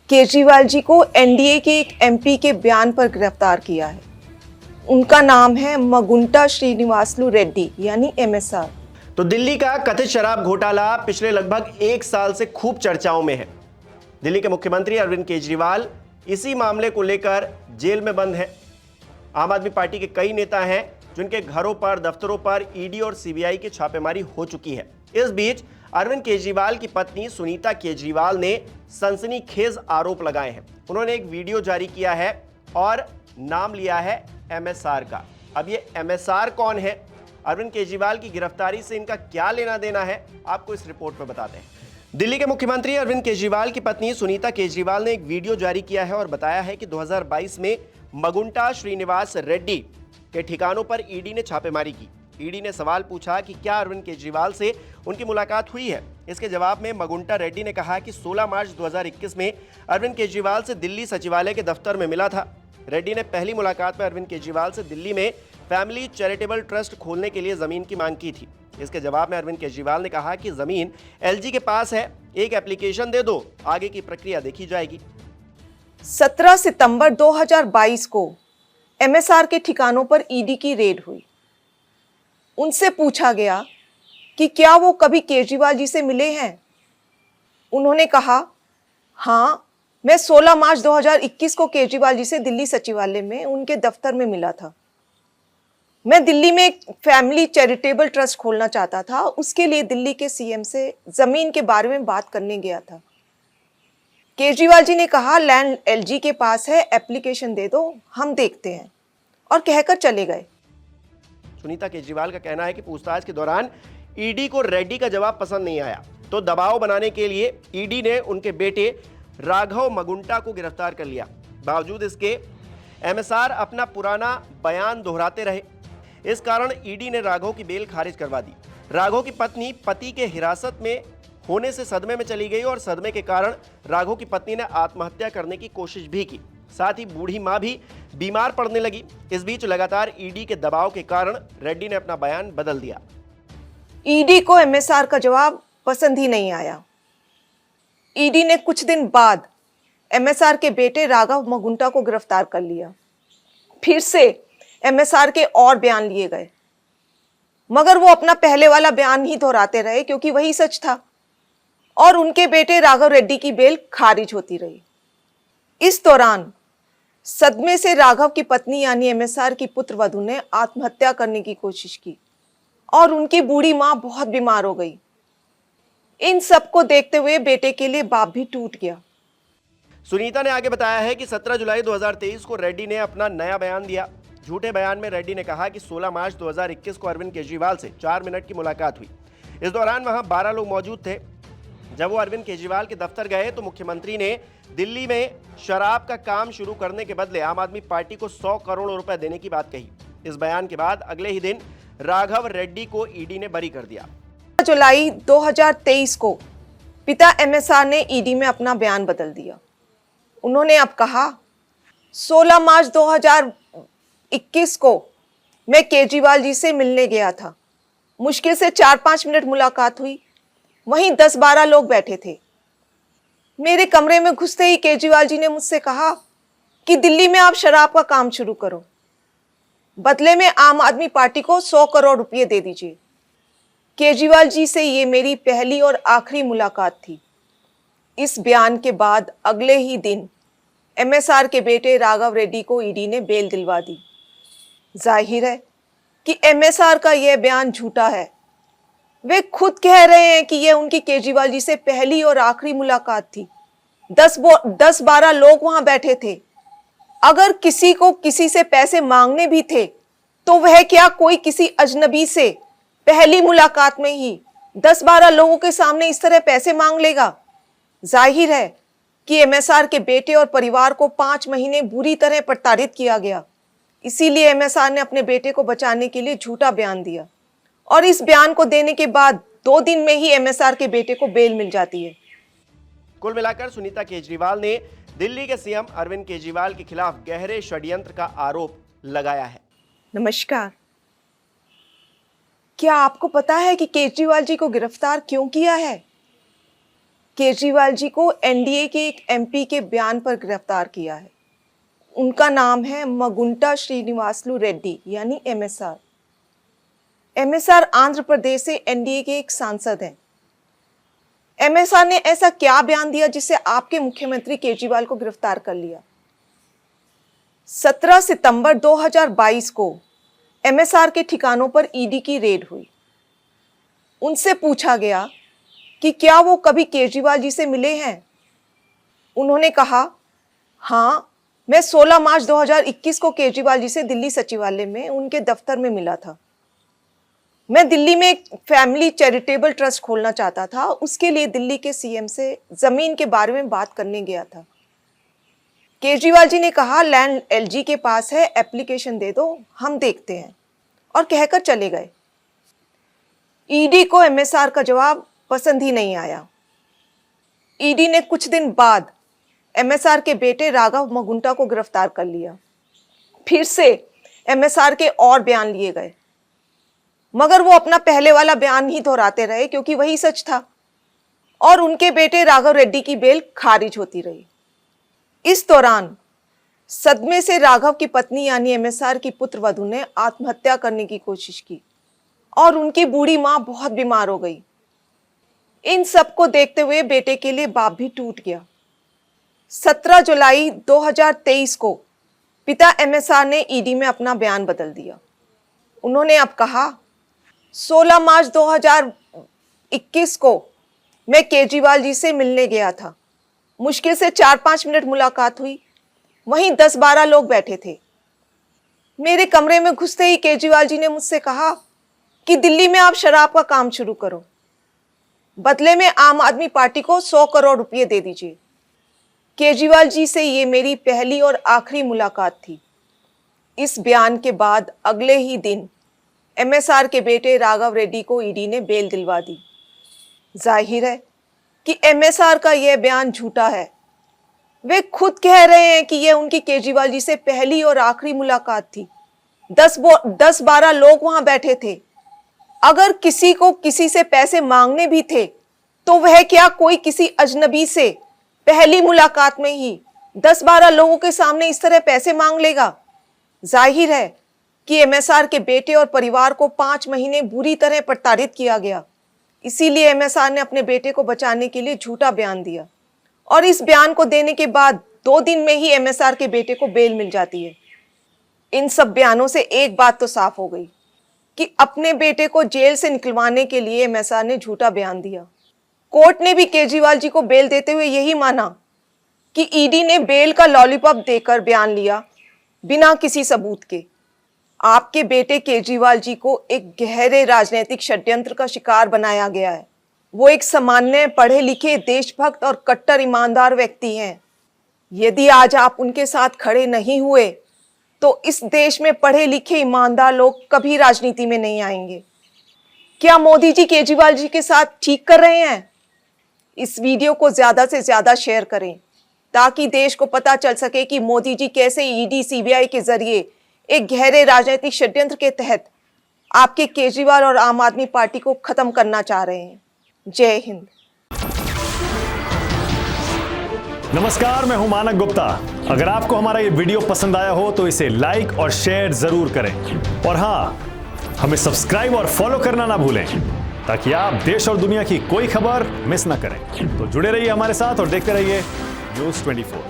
केजरीवाल जी को एनडीए के एक एमपी के बयान पर गिरफ्तार किया है। उनका नाम है मगुंटा श्रीनिवासलू रेड्डी यानी एमएसआर। तो दिल्ली का कथित शराब घोटाला पिछले लगभग एक साल से खूब चर्चाओं में है। दिल्ली के मुख्यमंत्री अरविंद केजरीवाल इसी मामले को लेकर जेल में बंद है। आम आदमी पार्टी के कई नेता हैं जिनके घरों पर, दफ्तरों पर ईडी और सीबीआई की छापेमारी हो चुकी है। इस बीच अरविंद केजरीवाल की पत्नी सुनीता केजरीवाल ने सनसनीखेज आरोप लगाए हैं। उन्होंने एक वीडियो जारी किया है और नाम लिया है एमएसआर का। अब ये एमएसआर कौन है, अरविंद केजरीवाल की गिरफ्तारी से इनका क्या लेना देना है, आपको इस रिपोर्ट में बताते हैं। दिल्ली के मुख्यमंत्री अरविंद केजरीवाल की पत्नी सुनीता केजरीवाल ने एक वीडियो जारी किया है और बताया है कि 2022 में मगुंटा श्रीनिवास रेड्डी के ठिकानों पर ईडी ने छापेमारी की। ईडी ने सवाल पूछा कि क्या अरविंद केजरीवाल से उनकी मुलाकात हुई है। इसके जवाब में मगुंटा रेड्डी ने कहा कि 16 मार्च 2021 में अरविंद केजरीवाल से दिल्ली सचिवालय के दफ्तर में मिला था। रेड्डी ने पहली मुलाकात में अरविंद केजरीवाल से दिल्ली में फैमिली चैरिटेबल ट्रस्ट खोलने के लिए जमीन की मांग की थी। इसके जवाब में अरविंद केजरीवाल ने कहा कि जमीन एलजी के पास है, एक एप्लीकेशन दे दो, आगे की प्रक्रिया देखी जाएगी। 17 सितंबर 2022 को एमएसआर के ठिकानों पर ईडी की रेड हुई। उनसे पूछा गया कि क्या वो कभी केजरीवाल जी से मिले हैं। उन्होंने कहा, हाँ, मैं 16 मार्च 2021 को केजरीवाल जी से दिल्ली सचिवालय में उनके दफ्तर में मिला था। मैं दिल्ली में एक फैमिली चैरिटेबल ट्रस्ट खोलना चाहता था, उसके लिए दिल्ली के सीएम से जमीन के बारे में बात करने गया था। केजरीवाल जी ने कहा, लैंड एलजी के पास है, एप्लीकेशन दे दो, हम देखते हैं, और कहकर चले गए। सुनीता केजरीवाल का कहना है कि पूछताछ के दौरान ईडी को रेड्डी का जवाब पसंद नहीं आया, तो दबाव बनाने के लिए ईडी ने उनके बेटे राघव मगुंटा को गिरफ्तार कर लिया। बावजूद इसके एमएसआर अपना पुराना बयान दोहराते रहे। इस कारण ईडी ने राघव की बेल खारिज करवा दी। राघव की पत्नी पति के हिरासत में होने से सदमे में चली गई और सदमे के कारण राघव की पत्नी ने आत्महत्या करने की कोशिश भी की। साथ ही बूढ़ी मां भी बीमार पड़ने लगी। इस बीच लगातार ईडी के दबाव के कारण रेड्डी ने अपना बयान बदल दिया। ईडी को एमएसआर का जवाब पसंद ही नहीं आया। ईडी ने कुछ दिन बाद एमएसआर के बेटे राघव मगुंटा को गिरफ्तार कर लिया। फिर से एमएसआर के और बयान लिए गए, मगर वो अपना पहले वाला बयान ही दोहराते रहे क्योंकि वही सच था, और उनके बेटे राघव रेड्डी की बेल खारिज होती रही। इस दौरान सदमे से राघव की पत्नी यानी एमएसआर की पुत्रवधू ने आत्महत्या करने की कोशिश की और उनकी बूढ़ी मां बहुत बीमार हो गई। इन सबको देखते हुए बेटे के लिए बाप भी टूट गया। सुनीता ने आगे बताया है कि 17 जुलाई 2023 को रेड्डी ने अपना नया बयान दिया। झूठे बयान में रेड्डी ने कहा कि 16 मार्च 2021 को अरविंद केजरीवाल से 4 मिनट की मुलाकात हुई। इस दौरान वहां 12 लोग मौजूद थे। जब वो अरविंद केजरीवाल के दफ्तर गए तो मुख्यमंत्री ने दिल्ली में शराब का काम शुरू करने के बदले आम आदमी पार्टी को 100 करोड़ रुपए देने की बात कही। इस बयान के बाद अगले ही दिन राघव रेड्डी को ईडी ने बरी कर दिया। जुलाई 2023 को पिता एमएसआर ने ईडी में अपना बयान बदल दिया। उन्होंने अब कहा, 16 मार्च 2021 को मैं केजरीवाल जी से मिलने गया था। मुश्किल से 4-5 मिनट मुलाकात हुई। वहीं 10-12 लोग बैठे थे। मेरे कमरे में घुसते ही केजरीवाल जी ने मुझसे कहा कि दिल्ली में आप शराब का काम शुरू करो, बदले में आम आदमी पार्टी को 100 करोड़ रुपए दे दीजिए। केजरीवाल जी से ये मेरी पहली और आखिरी मुलाकात थी। इस बयान के बाद अगले ही दिन एमएसआर के बेटे राघव रेड्डी को ईडी ने बेल दिलवा दी। जाहिर है कि एमएसआर का यह बयान झूठा है। वे खुद कह रहे हैं कि यह उनकी केजरीवाल जी से पहली और आखिरी मुलाकात थी। 10-12 लोग वहां बैठे थे। अगर किसी को किसी से पैसे मांगने भी थे तो वह क्या कोई किसी अजनबी से पहली मुलाकात में ही 10-12 लोगों के सामने इस तरह पैसे मांग लेगा। जाहिर है कि एमएसआर के बेटे और परिवार को 5 महीने बुरी तरह प्रताड़ित किया गया। इसीलिए एमएसआर ने अपने बेटे को बचाने के लिए झूठा बयान दिया, और इस बयान को देने के बाद 2 दिन में ही एमएसआर के बेटे को बेल मिल जाती है। कुल मिलाकर सुनीता केजरीवाल ने दिल्ली के सीएम अरविंद केजरीवाल के खिलाफ गहरे षड्यंत्र का आरोप लगाया है। नमस्कार। क्या आपको पता है कि केजरीवाल जी को गिरफ्तार क्यों किया है? केजरीवाल जी को एनडीए के एक एमपी के बयान पर गिरफ्तार किया है। उनका नाम है मगुंटा श्रीनिवासलू रेड्डी यानी एमएसआर। एमएसआर आंध्र प्रदेश से एनडीए के एक सांसद हैं। एमएसआर ने ऐसा क्या बयान दिया जिससे आपके मुख्यमंत्री केजरीवाल को गिरफ्तार कर लिया? 17 सितंबर 2022 को एमएसआर के ठिकानों पर ईडी की रेड हुई। उनसे पूछा गया कि क्या वो कभी केजरीवाल जी से मिले हैं। उन्होंने कहा, हाँ, मैं 16 मार्च 2021 को केजरीवाल जी से दिल्ली सचिवालय में उनके दफ्तर में मिला था। मैं दिल्ली में एक फैमिली चैरिटेबल ट्रस्ट खोलना चाहता था, उसके लिए दिल्ली के सीएम से जमीन के बारे में बात करने गया था। केजरीवाल जी ने कहा, लैंड एलजी के पास है, एप्लीकेशन दे दो, हम देखते हैं, और कहकर चले गए। ईडी को एमएसआर का जवाब पसंद ही नहीं आया। ईडी ने कुछ दिन बाद एमएसआर के बेटे राघव मगुंटा को गिरफ्तार कर लिया। फिर से एमएसआर के और बयान लिए गए, मगर वो अपना पहले वाला बयान ही दोहराते रहे क्योंकि वही सच था, और उनके बेटे राघव रेड्डी की बेल खारिज होती रही। इस दौरान सदमे से राघव की पत्नी यानी एमएसआर की पुत्रवधू ने आत्महत्या करने की कोशिश की और उनकी बूढ़ी मां बहुत बीमार हो गई। इन सब को देखते हुए बेटे के लिए बाप भी टूट गया। 17 जुलाई 2023 को पिता एमएसआर ने ईडी में अपना बयान बदल दिया। उन्होंने अब कहा, 16 मार्च 2021 को मैं केजरीवाल जी से मिलने गया था। मुश्किल से 4-5 मिनट मुलाकात हुई। वहीं 10-12 लोग बैठे थे। मेरे कमरे में घुसते ही केजरीवाल जी ने मुझसे कहा कि दिल्ली में आप शराब का काम शुरू करो, बदले में आम आदमी पार्टी को 100 करोड़ रुपए दे दीजिए। केजरीवाल जी से ये मेरी पहली और आखिरी मुलाकात थी। इस बयान के बाद अगले ही दिन एमएसआर के बेटे राघव रेड्डी को ईडी ने बेल दिलवा दी। जाहिर है कि एमएसआर का यह बयान झूठा है। वे खुद कह रहे हैं कि यह उनकी केजरीवाल जी से पहली और आखिरी मुलाकात थी। 10-12 लोग वहां बैठे थे। अगर किसी को किसी से पैसे मांगने भी थे तो वह क्या कोई किसी अजनबी से पहली मुलाकात में ही 10-12 लोगों के सामने इस तरह पैसे मांग लेगा? जाहिर है कि एमएसआर के बेटे और परिवार को 5 महीने बुरी तरह प्रताड़ित किया गया। इसीलिए एमएसआर ने अपने बेटे को बचाने के लिए झूठा बयान दिया, और इस बयान को देने के बाद 2 दिन में ही एमएसआर के बेटे को बेल मिल जाती है। इन सब बयानों से एक बात तो साफ हो गई कि अपने बेटे को जेल से निकलवाने के लिए एमएसआर ने झूठा बयान दिया। कोर्ट ने भी केजरीवाल जी को बेल देते हुए यही माना कि ईडी ने बेल का लॉलीपॉप देकर बयान लिया बिना किसी सबूत के। आपके बेटे केजरीवाल जी को एक गहरे राजनीतिक षड्यंत्र का शिकार बनाया गया है। वो एक सामान्य पढ़े लिखे देशभक्त और कट्टर ईमानदार व्यक्ति हैं। यदि आज आप उनके साथ खड़े नहीं हुए तो इस देश में पढ़े लिखे ईमानदार लोग कभी राजनीति में नहीं आएंगे। क्या मोदी जी केजरीवाल जी के साथ ठीक कर रहे हैं? इस वीडियो को ज्यादा से ज्यादा शेयर करें ताकि देश को पता चल सके कि मोदी जी कैसे ईडी सीबीआई के जरिए एक गहरे राजनीतिक षड्यंत्र के तहत आपके केजरीवाल और आम आदमी पार्टी को खत्म करना चाह रहे हैं। जय हिंद। नमस्कार, मैं हूं मानक गुप्ता। अगर आपको हमारा ये वीडियो पसंद आया हो तो इसे लाइक और शेयर जरूर करें, और हां, हमें सब्सक्राइब और फॉलो करना ना भूलें ताकि आप देश और दुनिया की कोई खबर मिस ना करें। तो जुड़े रहिए हमारे साथ और देखते रहिए न्यूज़ 24।